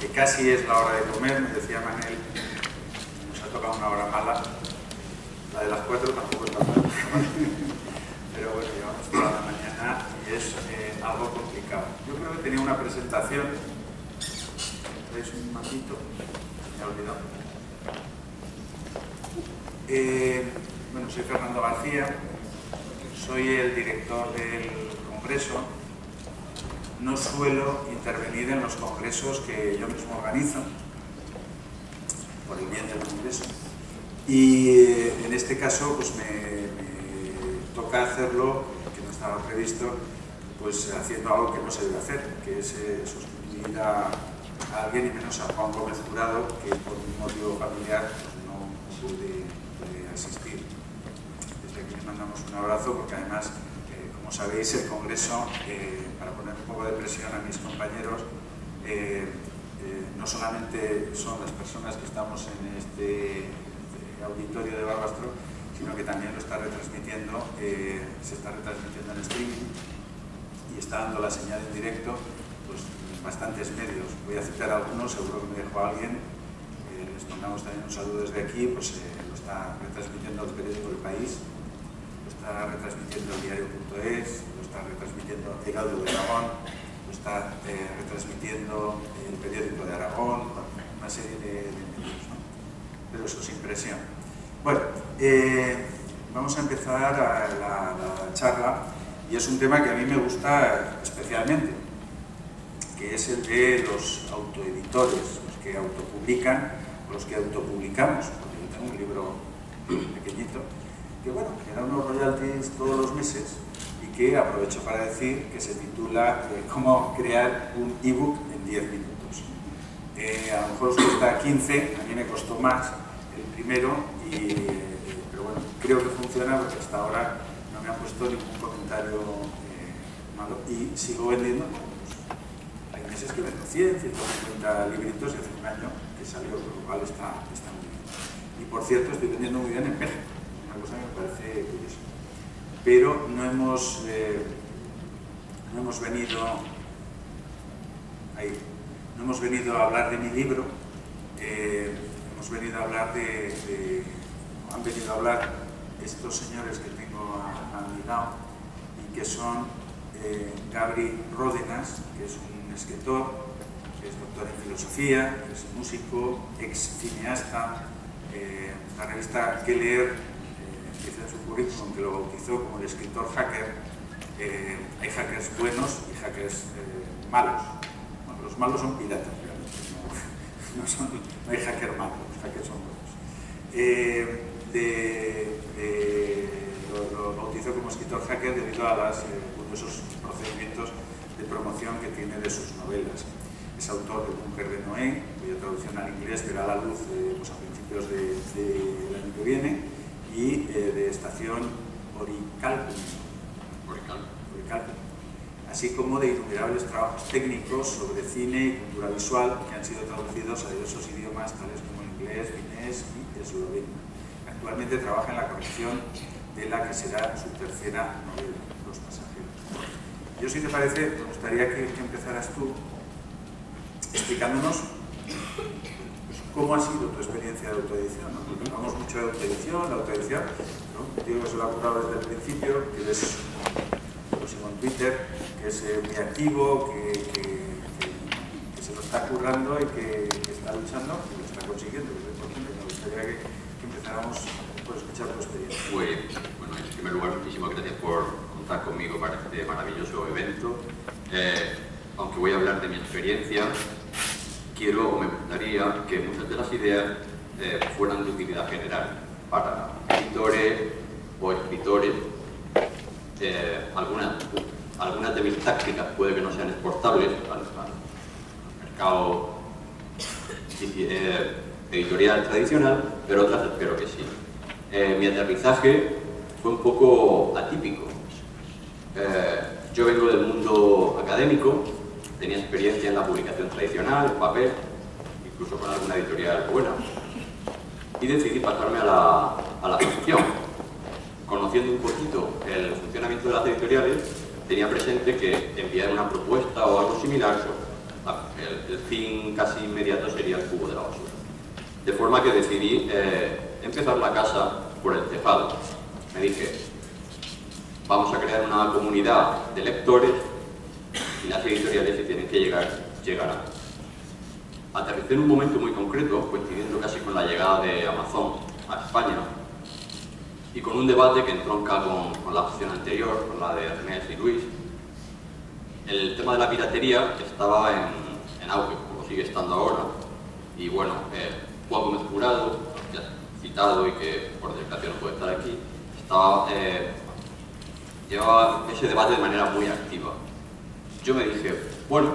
porque casi es la hora de comer. Me decía Manel, nos ha tocado una hora mala, la de las 4 tampoco es la mala, pero bueno, llevamos toda la mañana y es algo complicado. Yo creo que tenía una presentación, ¿veis un mapito? Me he olvidado. Bueno, soy Fernando García, soy el director del Congreso. No suelo intervenir en los congresos que yo mismo organizo, por el bien del Congreso. Y en este caso, pues me toca hacerlo, que no estaba previsto, pues haciendo algo que no se debe hacer, que es sustituir a alguien, y menos a Juan Gómez Jurado, que por un motivo familiar pues no pude asistir. Desde aquí les mandamos un abrazo, porque además, como sabéis, el Congreso, para poner un poco de presión a mis compañeros, no solamente son las personas que estamos en este auditorio de Barbastro, sino que también lo está retransmitiendo, se está retransmitiendo en streaming y está dando la señal en directo pues, en bastantes medios. Voy a citar algunos, seguro que me dejo a alguien. Les mandamos también un saludo desde aquí. Pues lo está retransmitiendo el periódico El País, lo está retransmitiendo el diario.es, lo está retransmitiendo El Audio de Aragón, lo está retransmitiendo el periódico de Aragón, una serie de medios, ¿no? Pero eso es impresión. Bueno, vamos a empezar la charla, y es un tema que a mí me gusta especialmente, que es el de los autoeditores, los que autopublican, los que autopublicamos, porque yo tengo un libro pequeñito, que bueno, que da unos royalties todos los meses, y que aprovecho para decir que se titula Cómo crear un ebook en 10 minutos. A lo mejor os cuesta 15, a mí me costó más el primero, pero bueno, creo que funciona, porque hasta ahora no me han puesto ningún comentario malo, y sigo vendiendo. Pues, hay meses que vendo 100, 150 libritos, y hace un año que salió, lo cual está muy bien. Y por cierto, estoy vendiendo muy bien en México, una cosa que me parece curiosa. Pero no hemos venido a hablar de mi libro. Hemos venido a hablar han venido a hablar estos señores que tengo a mi lado, y que son Gabri Ródenas, que es un escritor, que es doctor en filosofía, que es músico, ex cineasta. La revista Que Leer dice en su currículum que lo bautizó como el escritor hacker. Hay hackers buenos y hackers malos. Bueno, los malos son piratas, realmente. No hay hacker malo, los hackers son buenos. Lo bautizó como escritor hacker debido a los curiosos procedimientos de promoción que tiene de sus novelas. Es autor de Búnker de Noé, cuya traducción al inglés verá la luz pues a principios del año que viene, y de Estación Oricalcum, así como de innumerables trabajos técnicos sobre cine y cultura visual que han sido traducidos a diversos idiomas, tales como inglés, finés y esloveno. Actualmente trabaja en la corrección de la que será su tercera novela, Los pasajeros. Yo, si te parece, me gustaría que empezaras tú explicándonos cómo ha sido tu experiencia de autoedición, ¿no? Porque hablamos mucho de autoedición, ¿no? Digo que se lo ha curado desde el principio, que eres próximo en Twitter, que es muy activo, que se lo está currando y que está luchando y lo está consiguiendo. Me gustaría que empezáramos por escuchar tu experiencia. Pues, bueno, en primer lugar, muchísimas gracias por contar conmigo para este maravilloso evento. Aunque voy a hablar de mi experiencia, me gustaría que muchas de las ideas fueran de utilidad general para editores o escritores. Algunas de mis tácticas puede que no sean exportables al mercado editorial tradicional, pero otras espero que sí. Mi aterrizaje fue un poco atípico. Yo vengo del mundo académico, tenía experiencia en la publicación tradicional, en papel, incluso con alguna editorial buena, y decidí pasarme a la ficción. Conociendo un poquito el funcionamiento de las editoriales, tenía presente que enviar una propuesta o algo similar, el fin casi inmediato sería el cubo de la basura. De forma que decidí empezar la casa por el tejado. Me dije, vamos a crear una comunidad de lectores y las editoriales, si tienen que llegar, llegarán. Aterricé en un momento muy concreto, coincidiendo casi con la llegada de Amazon a España, y con un debate que entronca con la opción anterior, con la de Ernest y Luis. El tema de la piratería estaba en auge, como sigue estando ahora, y bueno, Juan Gómez Jurado, ya citado y que por desgracia no puede estar aquí, llevaba ese debate de manera muy activa. Yo me dije, bueno,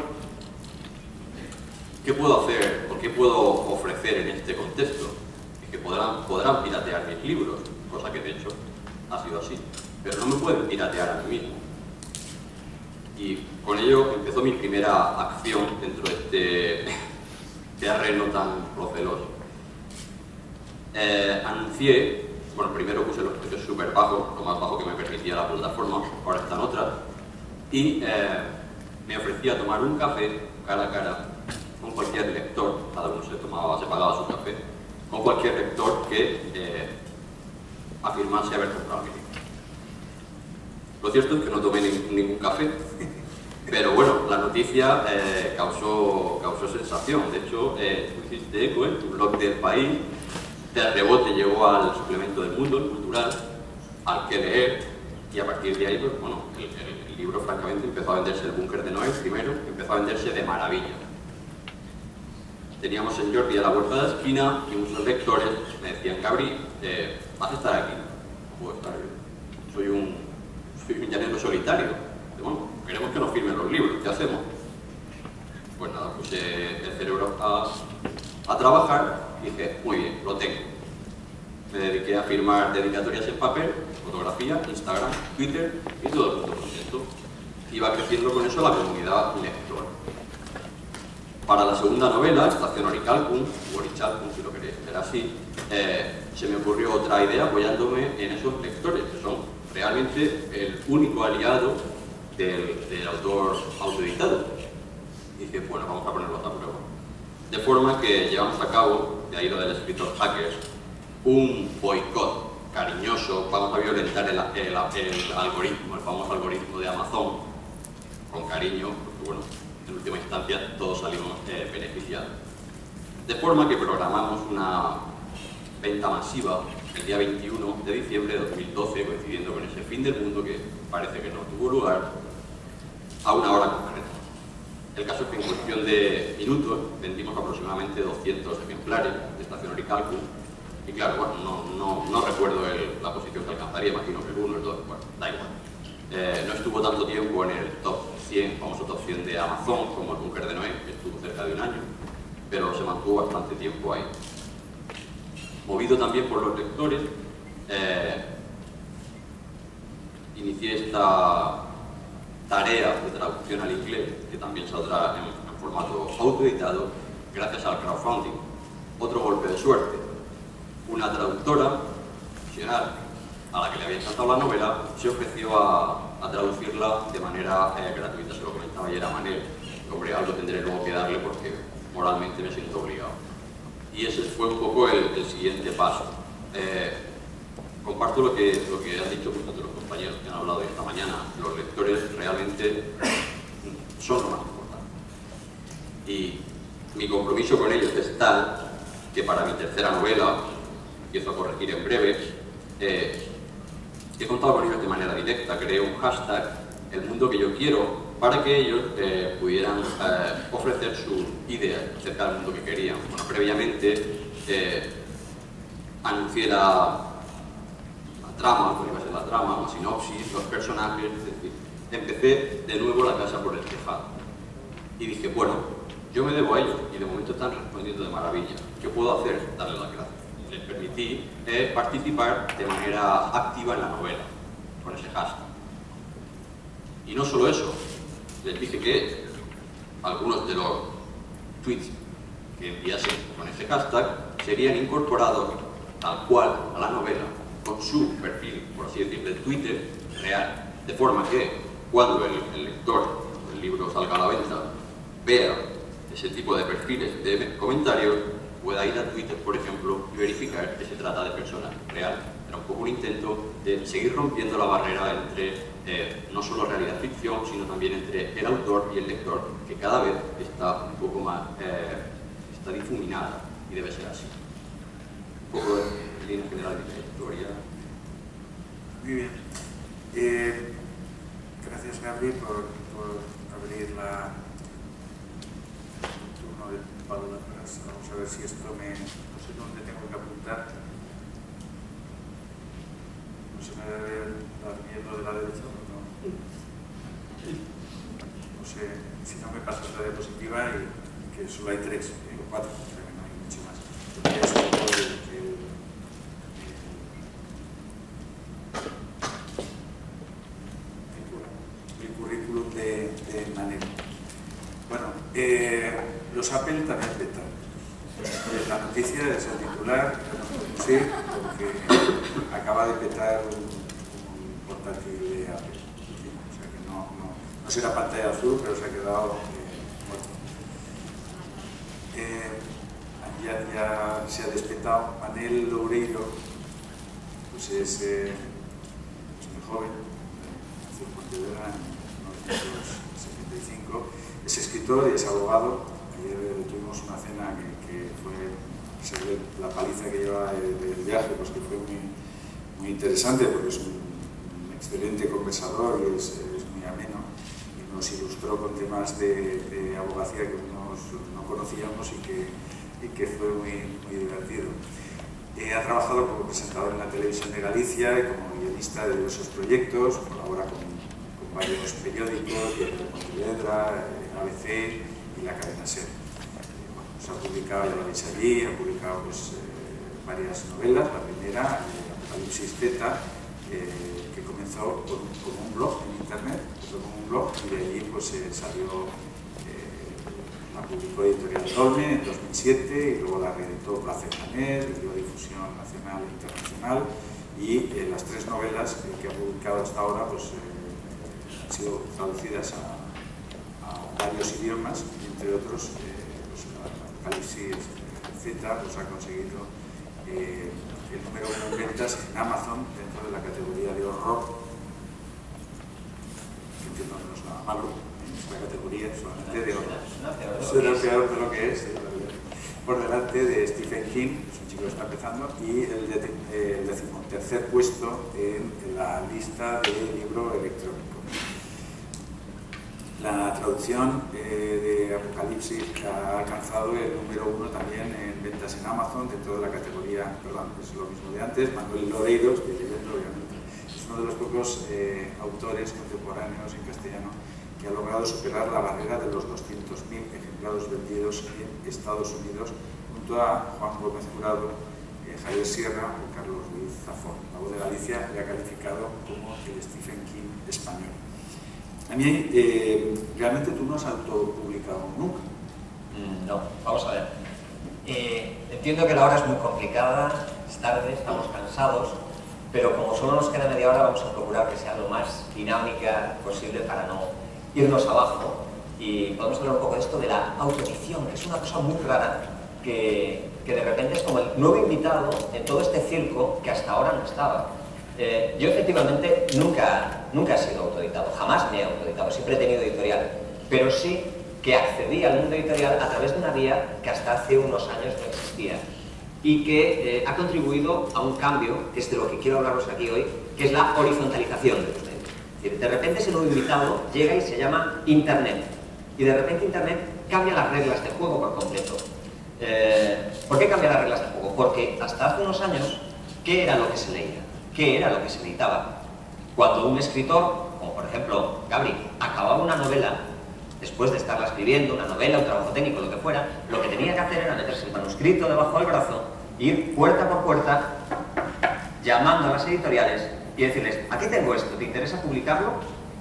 ¿qué puedo hacer o qué puedo ofrecer en este contexto? Es que podrán piratear mis libros, cosa que de hecho ha sido así, pero no me pueden piratear a mí mismo. Y con ello empezó mi primera acción dentro de este terreno tan proceloso. Anuncié, bueno, primero puse los precios súper bajos, lo más bajo que me permitía la plataforma, ahora están otras, y me ofrecía tomar un café cara a cara con cualquier lector, cada uno se pagaba su café, con cualquier lector que afirmase haber comprado mi libro. Lo cierto es que no tomé ningún café, pero bueno, la noticia causó sensación. De hecho, tú hiciste eco en tu blog del País, de rebote llegó al suplemento del Mundo, el cultural, al que leer, y a partir de ahí, pues bueno, el libro francamente empezó a venderse, el Búnker de Noé primero, empezó a venderse de maravilla. Teníamos en Jordi a la vuelta de la esquina y muchos lectores me decían, Cabri, vas a estar aquí. No puedo estar yo. Soy un llanero solitario. Bueno, queremos que nos firmen los libros, ¿qué hacemos? Pues nada, puse el cerebro a trabajar y dije, muy bien, lo tengo. Me dediqué a firmar dedicatorias en papel, fotografía, Instagram, Twitter y todo el mundo contento. Iba creciendo con eso la comunidad lectora. Para la segunda novela, Estación Orichalcum, o Orichalcum, si lo queréis ver así, se me ocurrió otra idea apoyándome en esos lectores, que son realmente el único aliado del autor autoeditado. Y dije, bueno, vamos a ponerlo a prueba. De forma que llevamos a cabo, de ahí lo del escritor hacker, un boicot cariñoso, vamos a violentar el algoritmo, el famoso algoritmo de Amazon, con cariño, porque bueno, en última instancia todos salimos beneficiados. De forma que programamos una venta masiva el día 21 de diciembre de 2012, coincidiendo con ese fin del mundo que parece que no tuvo lugar, a una hora concreta. El caso es que en cuestión de minutos vendimos aproximadamente 200 ejemplares de Estación Orichalcum, y claro, bueno, no recuerdo la posición que alcanzaría, imagino que el 1, el 2, bueno, da igual. No estuvo tanto tiempo en el top 100, famoso top 100 de Amazon, como el Búnker de Noé, que estuvo cerca de un año, pero se mantuvo bastante tiempo ahí. Movido también por los lectores, inicié esta tarea de traducción al inglés, que también saldrá en formato autoeditado, gracias al crowdfunding. Otro golpe de suerte. Una traductora profesional a la que le había encantado la novela se ofreció a traducirla de manera gratuita. Se lo comentaba ayer a Manel. Hombre, algo tendré luego que darle porque moralmente me siento obligado. Y ese fue un poco el siguiente paso. Comparto lo que han dicho muchos de los compañeros que han hablado esta mañana. Los lectores realmente son lo más importante. Y mi compromiso con ellos es tal que para mi tercera novela, empiezo a corregir en breve, he contado con ellos de manera directa. Creé un hashtag, el mundo que yo quiero, para que ellos pudieran ofrecer sus ideas acerca del mundo que querían. Bueno, previamente anuncié la trama, cuál iba a ser la trama, la sinopsis, los personajes, es decir, empecé de nuevo la casa por el tejado. Y dije, bueno, yo me debo a ellos y de momento están respondiendo de maravilla. ¿Qué puedo hacer? Darles las gracias. Les permití participar de manera activa en la novela, con ese hashtag. Y no solo eso, les dije que algunos de los tweets que enviasen con ese hashtag serían incorporados tal cual a la novela, con su perfil, por así decirlo, de Twitter real, de forma que cuando el lector del libro salga a la venta vea ese tipo de perfiles de comentarios, pueda ir a Twitter, por ejemplo, y verificar que se trata de personas reales. Era un poco un intento de seguir rompiendo la barrera entre no solo realidad ficción, sino también entre el autor y el lector, que cada vez está un poco más está difuminada, y debe ser así. Un poco en línea general de la historia. Muy bien. Gracias, Gabriel, por abrir el turno de palabras. Vamos a ver si esto no sé dónde tengo que apuntar. No se me debe dar miedo de la derecha, ¿no? No sé si no me pasa otra diapositiva y que solo hay 3 o 4, o sea que no hay mucho más. Porque es el currículum de Manel. Bueno, los Apple también petan. La noticia es el titular, sí, porque acaba de petar un portátil de Apple. O sea que no será pantalla azul, pero se ha quedado muerto. Ya se ha despetado. Manel Loureiro, pues es muy joven, nació en Pontevedra en 1975, es escritor y es abogado. Ayer tuvimos una cena que fue, se ve la paliza que lleva del viaje, pues que fue muy interesante, porque es un excelente conversador y es muy ameno, y nos ilustró con temas de abogacía que no conocíamos y que fue muy divertido. Ha trabajado como presentador en la televisión de Galicia y como guionista de diversos proyectos, colabora con varios periódicos, de Pontevedra, ABC y la cadena SER. Se ha publicado, ya lo veis allí, ha publicado pues, varias novelas. La primera, Apocalipsis Z, que comenzó como un blog en internet, y de allí pues, salió, la publicó Editorial Dolmen en 2007 y luego la reeditó Placer Manés, le dio difusión nacional e internacional, y las 3 novelas que ha publicado hasta ahora pues, han sido traducidas a varios idiomas, y entre otros pues, Apocalipsis Z pues, ha conseguido el número 1 en ventas en Amazon dentro de la categoría de horror, que entiendo que no es nada malo en esta categoría, solamente de horror. Será peor de lo que es, por delante de Stephen King, es un chico que está empezando, y el 13º puesto en la lista de libro electrónico. La traducción de Apocalipsis ha alcanzado el número 1 también en ventas en Amazon dentro de la categoría, perdón, es lo mismo de antes. Manuel Loureiro, estoy leyendo obviamente, es uno de los pocos autores contemporáneos en castellano que ha logrado superar la barrera de los 200.000 ejemplares vendidos en Estados Unidos, junto a Juan Gómez Jurado, Javier Sierra o Carlos Ruiz Zafón. La Voz de Galicia le ha calificado como el Stephen King español. A mí, realmente tú no has autopublicado nunca. No, vamos a ver. Entiendo que la hora es muy complicada, es tarde, estamos cansados, pero como solo nos queda media hora, vamos a procurar que sea lo más dinámica posible para no irnos abajo. Y podemos hablar un poco de esto de la autoedición, que es una cosa muy rara, que de repente es como el nuevo invitado en todo este circo que hasta ahora no estaba. Yo efectivamente nunca he sido autoeditado, jamás me he autoeditado, siempre he tenido editorial, pero sí que accedí al mundo editorial a través de una vía que hasta hace unos años no existía y que ha contribuido a un cambio, que es de lo que quiero hablaros aquí hoy, que es la horizontalización de los medios. Es decir, de repente ese nuevo invitado llega y se llama Internet, y de repente Internet cambia las reglas del juego por completo. ¿Por qué cambia las reglas del juego? Porque hasta hace unos años, ¿qué era lo que se leía? ¿Qué era lo que se editaba? Cuando un escritor, como por ejemplo Gabri, acababa una novela, después de estarla escribiendo, una novela, un trabajo técnico, lo que fuera, lo que tenía que hacer era meterse el manuscrito debajo del brazo, ir puerta por puerta, llamando a las editoriales y decirles, aquí tengo esto, ¿te interesa publicarlo?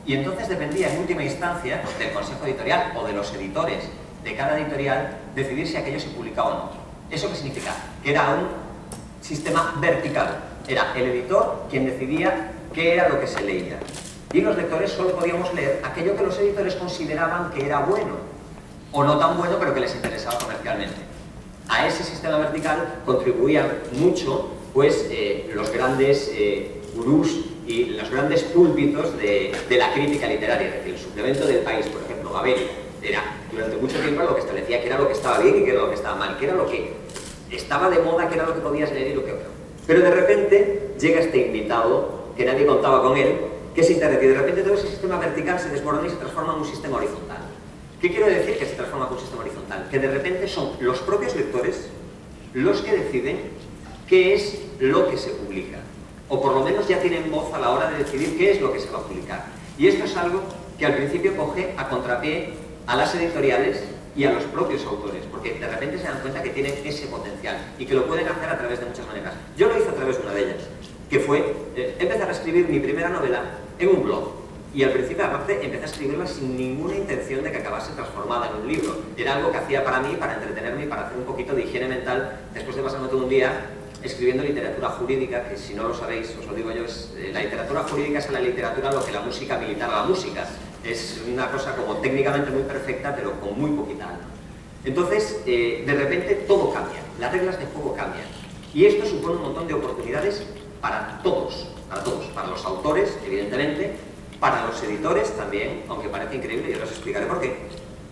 Y entonces dependía en última instancia del consejo editorial o de los editores de cada editorial decidir si aquello se publicaba o no. ¿Eso qué significa? Que era un sistema vertical. Era el editor quien decidía qué era lo que se leía. Y los lectores solo podíamos leer aquello que los editores consideraban que era bueno. o no tan bueno, pero que les interesaba comercialmente. A ese sistema vertical contribuían mucho pues, los grandes gurús y los grandes púlpitos de la crítica literaria, es decir, el suplemento del País, por ejemplo, Gabelli, era durante mucho tiempo lo que establecía que era lo que estaba bien y que era lo que estaba mal, que era lo que estaba de moda, que era lo que podías leer y lo que no. Pero de repente llega este invitado, que nadie contaba con él, que es Internet, y de repente todo ese sistema vertical se desmorona y se transforma en un sistema horizontal. ¿Qué quiero decir que se transforma en un sistema horizontal? Que de repente son los propios lectores los que deciden qué es lo que se publica, o por lo menos ya tienen voz a la hora de decidir qué es lo que se va a publicar. Y esto es algo que al principio coge a contrapié a las editoriales y a los propios autores, porque de repente se dan cuenta que tienen ese potencial y que lo pueden hacer a través de muchas maneras. Yo lo hice a través de una de ellas, que fue empezar a escribir mi primera novela en un blog. Y al principio, aparte, empecé a escribirla sin ninguna intención de que acabase transformada en un libro. Era algo que hacía para mí, para entretenerme y para hacer un poquito de higiene mental, después de pasarme todo un día escribiendo literatura jurídica, que si no lo sabéis, os lo digo yo, la literatura jurídica es a la literatura lo que la música militar a la música. Es una cosa como técnicamente muy perfecta, pero con muy poquita alma. Entonces, de repente todo cambia, las reglas de juego cambian. Y esto supone un montón de oportunidades para todos, para los autores, evidentemente, para los editores también, aunque parece increíble, yo les explicaré por qué,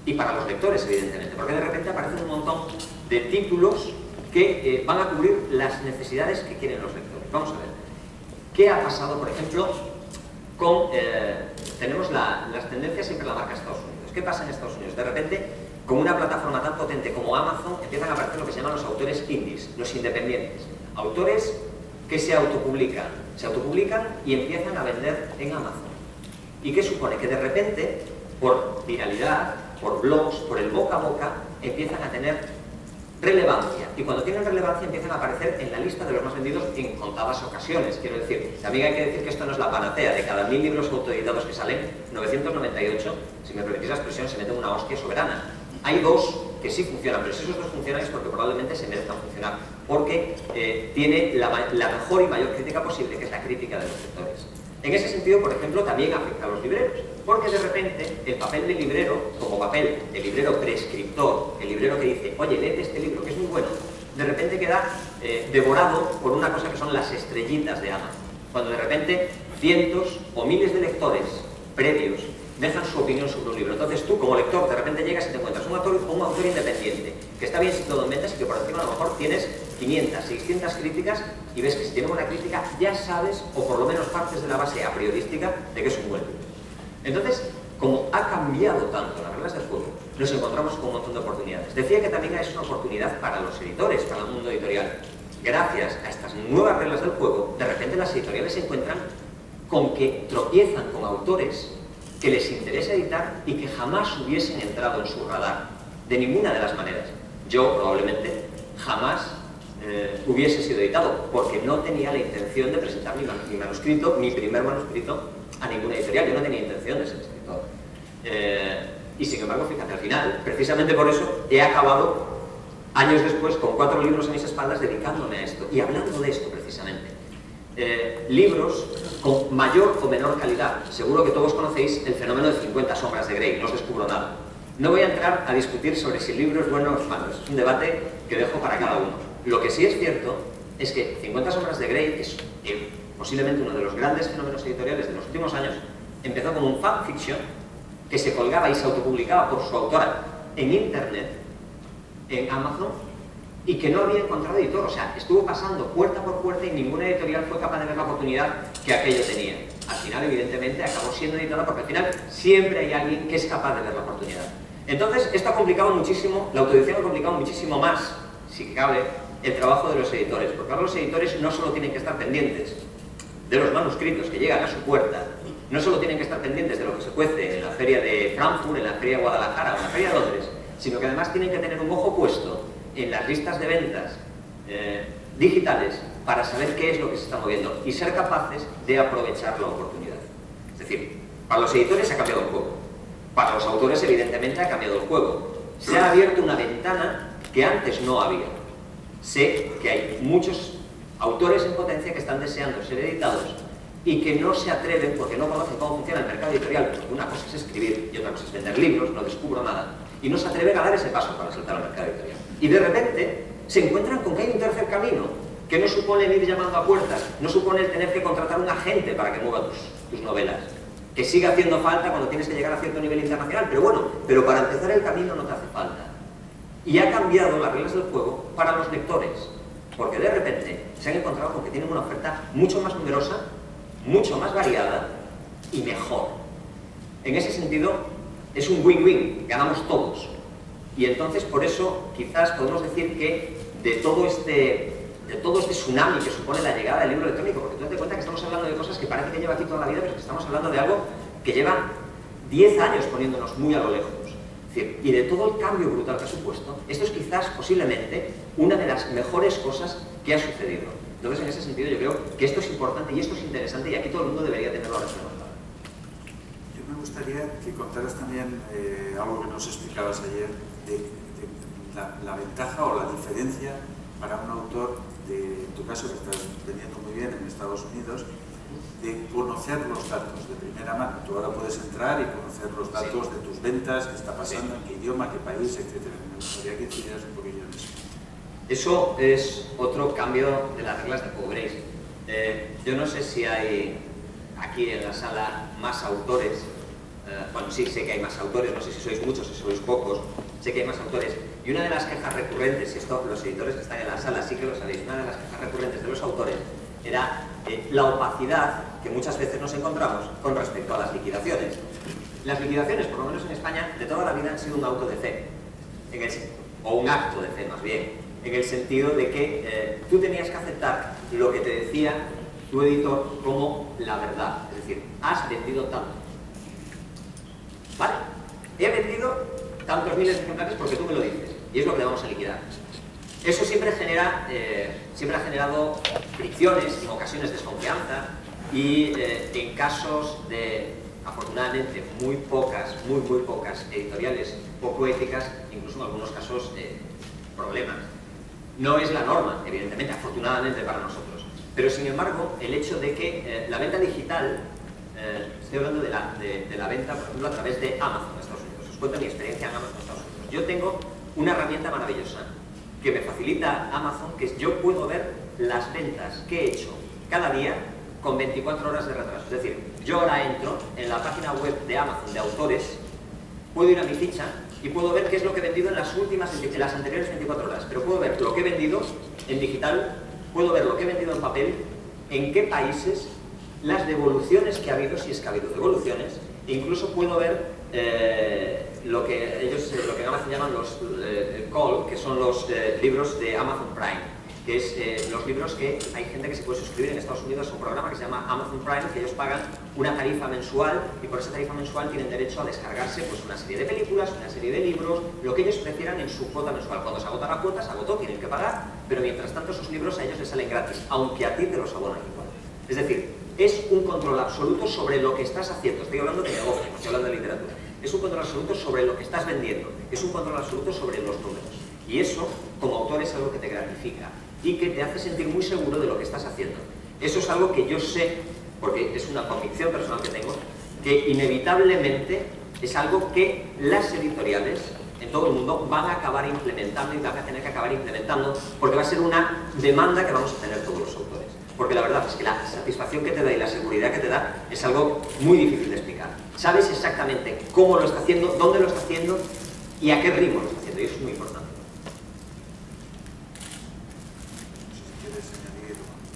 y para los lectores, evidentemente, porque de repente aparecen un montón de títulos que van a cubrir las necesidades que quieren los lectores. Vamos a ver, ¿qué ha pasado, por ejemplo, con... tenemos las tendencias siempre la marca Estados Unidos. ¿Qué pasa en Estados Unidos? De repente, con una plataforma tan potente como Amazon, empiezan a aparecer lo que se llaman los autores indies, los independientes. Autores que se autopublican y empiezan a vender en Amazon. ¿Y qué supone? Que de repente, por viralidad, por blogs, por el boca a boca, empiezan a tener relevancia. Y cuando tienen relevancia empiezan a aparecer en la lista de los más vendidos en contadas ocasiones. Quiero decir, también hay que decir que esto no es la panacea. De cada 1000 libros autoeditados que salen, 998, si me permitís la expresión, se meten una hostia soberana. Hay dos que sí funcionan, pero si esos dos funcionan es porque probablemente se merezcan funcionar, porque tiene la mejor y mayor crítica posible, que es la crítica de los lectores. En ese sentido, por ejemplo, también afecta a los libreros, porque de repente el papel del librero, como papel del librero prescriptor, el librero que dice, oye, léete este libro, que es muy bueno, de repente queda devorado por una cosa que son las estrellitas de Amazon. Cuando de repente cientos o miles de lectores previos dejan su opinión sobre un libro. Entonces tú, como lector, de repente llegas y te encuentras un autor independiente, que está bien situado en ventas y que por encima a lo mejor tienes 500, 600 críticas y ves que si tienes una crítica ya sabes, o por lo menos partes de la base a priorística, de que es un buen libro. Entonces, como ha cambiado tanto las reglas del juego, nos encontramos con un montón de oportunidades. Decía que también es una oportunidad para los editores, para el mundo editorial. Gracias a estas nuevas reglas del juego, de repente las editoriales se encuentran con que tropiezan con autores que les interesa editar y que jamás hubiesen entrado en su radar, de ninguna de las maneras. Yo, probablemente, jamás hubiese sido editado, porque no tenía la intención de presentar mi manuscrito, mi primer manuscrito, a ninguna editorial. Yo no tenía intención de ser escritor. Y sin embargo, fíjate, al final, precisamente por eso, he acabado, años después, con 4 libros a mis espaldas, dedicándome a esto, y hablando de esto, precisamente. Libros con mayor o menor calidad. Seguro que todos conocéis el fenómeno de 50 sombras de Grey, no os descubro nada. No voy a entrar a discutir sobre si el libro es bueno o es malo, es un debate que dejo para cada uno. Lo que sí es cierto es que 50 sombras de Grey, que es posiblemente uno de los grandes fenómenos editoriales de los últimos años, empezó como un fanfiction que se colgaba y se autopublicaba por su autora en internet, en Amazon, y que no había encontrado editor. O sea, estuvo pasando puerta por puerta y ninguna editorial fue capaz de ver la oportunidad que aquello tenía. Al final, evidentemente, acabó siendo editada porque al final siempre hay alguien que es capaz de ver la oportunidad. Entonces, esto ha complicado muchísimo, la autoedición ha complicado muchísimo más, si cabe, el trabajo de los editores, porque ahora los editores no solo tienen que estar pendientes de los manuscritos que llegan a su puerta, no solo tienen que estar pendientes de lo que se cuece en la feria de Frankfurt, en la feria de Guadalajara o en la feria de Londres, sino que además tienen que tener un ojo puesto en las listas de ventas digitales para saber qué es lo que se está moviendo y ser capaces de aprovechar la oportunidad. Es decir, para los editores ha cambiado el juego, para los autores evidentemente ha cambiado el juego. Se ha abierto una ventana que antes no había. Sé que hay muchos autores en potencia que están deseando ser editados y que no se atreven porque no conocen cómo funciona el mercado editorial, porque una cosa es escribir y otra cosa es vender libros, no descubro nada, y no se atreven a dar ese paso para saltar al mercado editorial. Y de repente se encuentran con que hay un tercer camino, que no supone ir llamando a puertas, no supone el tener que contratar un agente para que mueva tus novelas, que sigue haciendo falta cuando tienes que llegar a cierto nivel internacional, pero bueno, pero para empezar el camino no te hace falta. Y ha cambiado las reglas del juego para los lectores, porque de repente se han encontrado con que tienen una oferta mucho más numerosa, mucho más variada y mejor. En ese sentido, es un win-win, ganamos todos. Y entonces, por eso, quizás podemos decir que de todo este tsunami que supone la llegada del libro electrónico, porque tú te das cuenta que estamos hablando de cosas que parece que lleva aquí toda la vida, pero que estamos hablando de algo que lleva 10 años poniéndonos muy a lo lejos. Es decir, y de todo el cambio brutal que ha supuesto, esto es quizás, posiblemente, una de las mejores cosas que ha sucedido. Entonces, en ese sentido, yo creo que esto es importante y esto es interesante y aquí todo el mundo debería tenerlo ahora mismo. Yo me gustaría que contaras también algo que nos explicabas ayer, de la ventaja o la diferencia para un autor, en tu caso que estás vendiendo muy bien en Estados Unidos, de conocer los datos de primera mano. Tú ahora puedes entrar y conocer los datos de tus ventas, qué está pasando, en qué idioma, qué país, etc. Me gustaría que hicieras un poquillo de eso. Eso es otro cambio de las reglas de Power Grace. Yo no sé si hay aquí en la sala más autores. Bueno, sí, sé que hay más autores, no sé si sois muchos, si sois pocos, sé que hay más autores. Y una de las quejas recurrentes, y esto los editores que están en la sala sí que lo sabéis, una de las quejas recurrentes de los autores era la opacidad que muchas veces nos encontramos con respecto a las liquidaciones. Las liquidaciones, por lo menos en España, de toda la vida han sido un auto de fe, o un acto de fe más bien, en el sentido de que tú tenías que aceptar lo que te decía tu editor como la verdad. Es decir, has vendido tanto. Vale, he vendido tantos miles de ejemplares porque tú me lo dices y es lo que le vamos a liquidar. Eso siempre ha generado fricciones, en ocasiones desconfianza y en casos de, afortunadamente, muy pocas editoriales poco éticas, incluso en algunos casos problemas. No es la norma, evidentemente, afortunadamente para nosotros, pero sin embargo el hecho de que la venta digital, estoy hablando de la venta, por ejemplo, a través de Amazon en Estados Unidos. Os cuento mi experiencia en Amazon en Estados Unidos. Yo tengo una herramienta maravillosa que me facilita Amazon, que es yo puedo ver las ventas que he hecho cada día con 24 horas de retraso. Es decir, yo ahora entro en la página web de Amazon de autores, puedo ir a mi ficha y puedo ver qué es lo que he vendido en las anteriores 24 horas. Pero puedo ver lo que he vendido en digital, puedo ver lo que he vendido en papel, en qué países, las devoluciones que ha habido, si es que ha habido devoluciones, e incluso puedo ver lo que en Amazon llaman los call, que son los libros de Amazon Prime, que es los libros que hay gente que se puede suscribir en Estados Unidos a un programa que se llama Amazon Prime, que ellos pagan una tarifa mensual y por esa tarifa mensual tienen derecho a descargarse pues, una serie de películas, una serie de libros, lo que ellos prefieran en su cuota mensual. Cuando se agota la cuota, se agotó, tienen que pagar, pero mientras tanto esos libros a ellos les salen gratis, aunque a ti te los abonan igual. Es decir, es un control absoluto sobre lo que estás haciendo. Estoy hablando de negocio, no estoy hablando de literatura. Es un control absoluto sobre lo que estás vendiendo, es un control absoluto sobre los números. Y eso, como autor, es algo que te gratifica y que te hace sentir muy seguro de lo que estás haciendo. Eso es algo que yo sé, porque es una convicción personal que tengo, que inevitablemente es algo que las editoriales en todo el mundo van a acabar implementando y van a tener que acabar implementando, porque va a ser una demanda que vamos a tener todos los autores. Porque la verdad es que la satisfacción que te da y la seguridad que te da es algo muy difícil de explicar. Sabes exactamente cómo lo está haciendo, dónde lo está haciendo y a qué ritmo lo está haciendo, y eso es muy importante.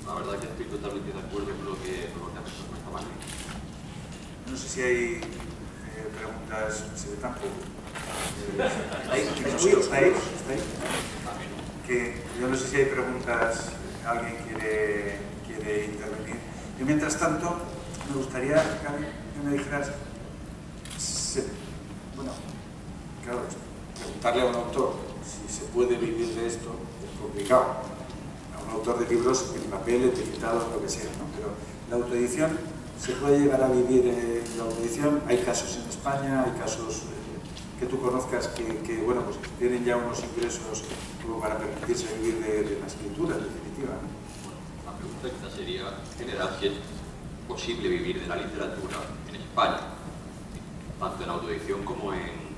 La verdad que estoy totalmente de acuerdo con lo que has comentado. No sé si hay preguntas, se ve tampoco. ¿Estáis? Que yo no sé si hay preguntas, alguien quiere intervenir. Yo mientras tanto me gustaría, Gaby, que me dijeras, bueno, claro, preguntarle a un autor si se puede vivir de esto es complicado. A un autor de libros en papel, en digital, lo que sea, ¿no? Pero la autoedición, ¿se puede llegar a vivir la autoedición? Hay casos en España, hay casos que tú conozcas que bueno, pues tienen ya unos ingresos como para permitirse vivir de la escritura, en definitiva, ¿no? Bueno, la pregunta quizás sería general si es posible vivir de la literatura en España, tanto en autoedición como en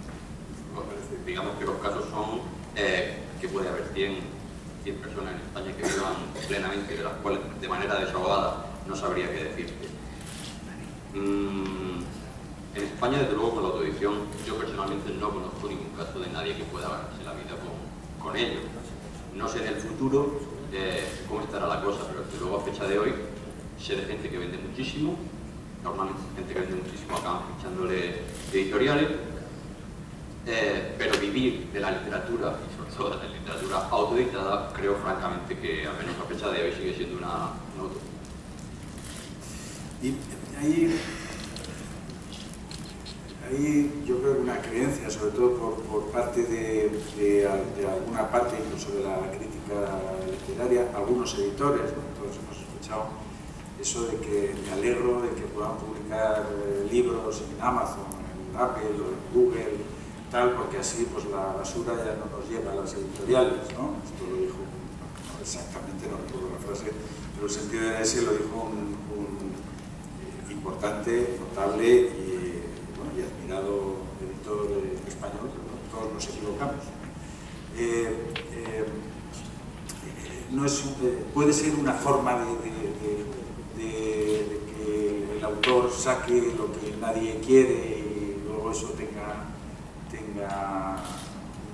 digamos que los casos son que puede haber 100 personas en España que vivan plenamente, de las cuales de manera desahogada no sabría qué decirte. En España, desde luego, con la autoedición, yo personalmente no conozco ningún caso de nadie que pueda ganarse la vida con ello. No sé en el futuro cómo estará la cosa, pero desde luego a fecha de hoy sé de gente que vende muchísimo, normalmente gente que vende muchísimo acaban fichándole editoriales, pero vivir de la literatura, y sobre todo de la literatura autoeditada, creo francamente que al menos a fecha de hoy sigue siendo una utopía. Y hay yo creo que una creencia, sobre todo por parte de alguna parte incluso de la crítica literaria, algunos editores, ¿no? Todos hemos escuchado eso de que me alegro de que puedan publicar libros en Amazon, en Apple o en Google, tal, porque así pues la basura ya no nos llega a las editoriales, ¿no? Esto lo dijo, no exactamente, no recuerdo la frase, pero el sentido de ese lo dijo un importante, notable y, bueno, y admirado editor español, pero ¿no? Todos nos equivocamos. No es, puede ser una forma de que el autor saque lo que nadie quiere y luego eso tenga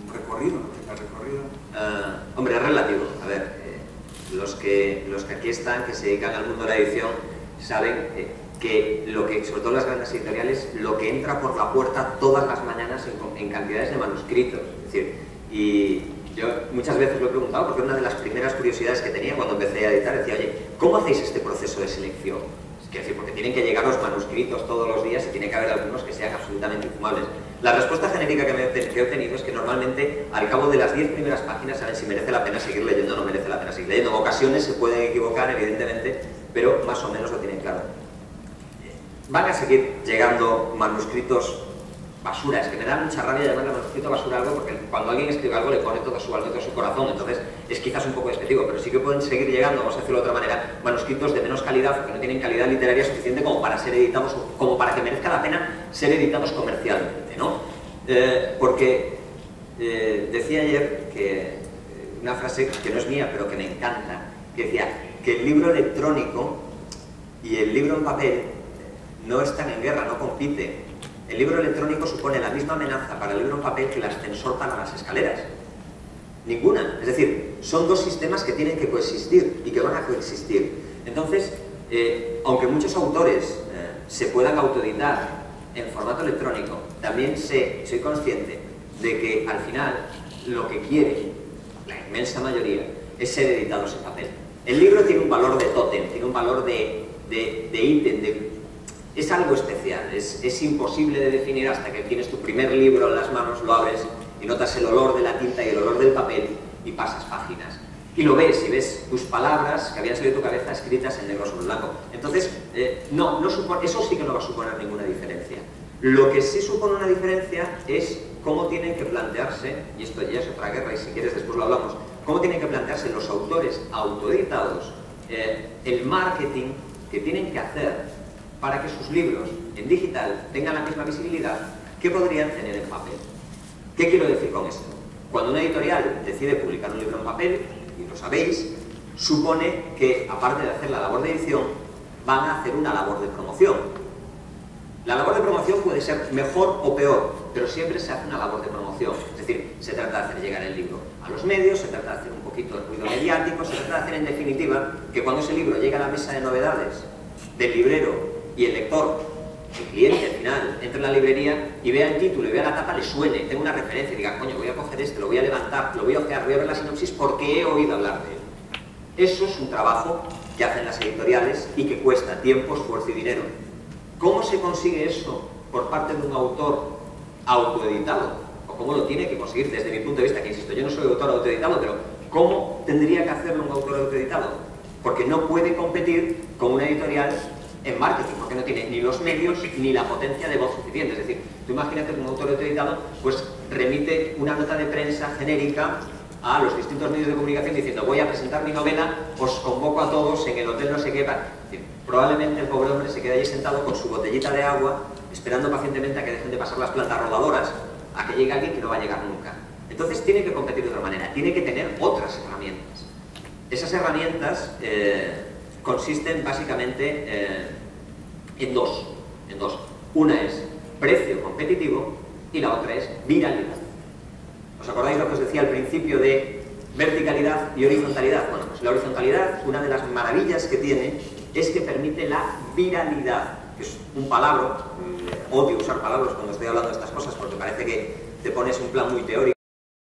un recorrido, no tenga recorrido. Hombre, es relativo. A ver, los que aquí están, que se dedican al mundo de la edición, saben que sobre todo las grandes editoriales, lo que entra por la puerta todas las mañanas en cantidades de manuscritos. Es decir, y yo muchas veces lo he preguntado porque una de las primeras curiosidades que tenía cuando empecé a editar decía, oye, ¿cómo hacéis este proceso de selección? Es decir, porque tienen que llegar los manuscritos todos los días y tiene que haber algunos que sean absolutamente infumables. La respuesta genérica que he obtenido es que normalmente al cabo de las 10 primeras páginas saben si merece la pena seguir leyendo o no merece la pena seguir leyendo. En ocasiones se pueden equivocar, evidentemente, pero más o menos lo tienen claro. Van a seguir llegando manuscritos basura, es que me da mucha rabia llamarle manuscrito basura algo porque cuando alguien escribe algo le pone todo su alma y todo su corazón, entonces es quizás un poco despectivo, pero sí que pueden seguir llegando, vamos a decirlo de otra manera, manuscritos de menos calidad o que no tienen calidad literaria suficiente como para ser editados, como para que merezca la pena ser editados comercialmente, ¿no? Porque decía ayer que una frase que no es mía pero que me encanta, que decía que el libro electrónico y el libro en papel no están en guerra, no compiten. El libro electrónico supone la misma amenaza para el libro en papel que el ascensor para las escaleras. Ninguna. Es decir, son dos sistemas que tienen que coexistir y que van a coexistir. Entonces, aunque muchos autores se puedan autoeditar en formato electrónico, también soy consciente de que al final lo que quiere la inmensa mayoría es ser editados en papel. El libro tiene un valor de tótem, tiene un valor de ítem, es algo especial, es imposible de definir hasta que tienes tu primer libro en las manos, lo abres y notas el olor de la tinta y el olor del papel y pasas páginas. Y lo ves, y ves tus palabras que habían salido de tu cabeza escritas en negro sobre blanco. Entonces, eso sí que no va a suponer ninguna diferencia. Lo que sí supone una diferencia es cómo tienen que plantearse, y esto ya es otra guerra y si quieres después lo hablamos, cómo tienen que plantearse los autores autoeditados el marketing que tienen que hacer para que sus libros en digital tengan la misma visibilidad que podrían tener en papel. ¿Qué quiero decir con esto? Cuando una editorial decide publicar un libro en papel, y lo sabéis, supone que, aparte de hacer la labor de edición, van a hacer una labor de promoción. La labor de promoción puede ser mejor o peor, pero siempre se hace una labor de promoción. Es decir, se trata de hacer llegar el libro a los medios, se trata de hacer un poquito de ruido mediático, se trata de hacer, en definitiva, que cuando ese libro llegue a la mesa de novedades del librero y el lector, el cliente al final, entre en la librería y vea el título y vea la tapa, le suene, tenga una referencia y diga, coño, voy a coger este, lo voy a levantar, lo voy a ojear, voy a ver la sinopsis porque he oído hablar de él. Eso es un trabajo que hacen las editoriales y que cuesta tiempo, esfuerzo y dinero. ¿Cómo se consigue eso por parte de un autor autoeditado? ¿O cómo lo tiene que conseguir desde mi punto de vista? Que insisto, yo no soy autor autoeditado, pero ¿cómo tendría que hacerlo un autor autoeditado? Porque no puede competir con una editorial en marketing, porque no tiene ni los medios ni la potencia de voz suficiente. Es decir, tú imagínate que un autor autoeditado pues remite una nota de prensa genérica a los distintos medios de comunicación diciendo voy a presentar mi novela, os convoco a todos en el hotel no sé qué. Es decir, probablemente el pobre hombre se quede allí sentado con su botellita de agua esperando pacientemente a que dejen de pasar las plantas rodadoras a que llegue alguien que no va a llegar nunca. Entonces tiene que competir de otra manera, tiene que tener otras herramientas. Esas herramientas consisten básicamente en dos. Una es precio competitivo y la otra es viralidad. ¿Os acordáis lo que os decía al principio de verticalidad y horizontalidad? Bueno, pues la horizontalidad, una de las maravillas que tiene es que permite la viralidad, que es un palabra, odio usar palabras cuando estoy hablando de estas cosas porque parece que te pones un plan muy teórico.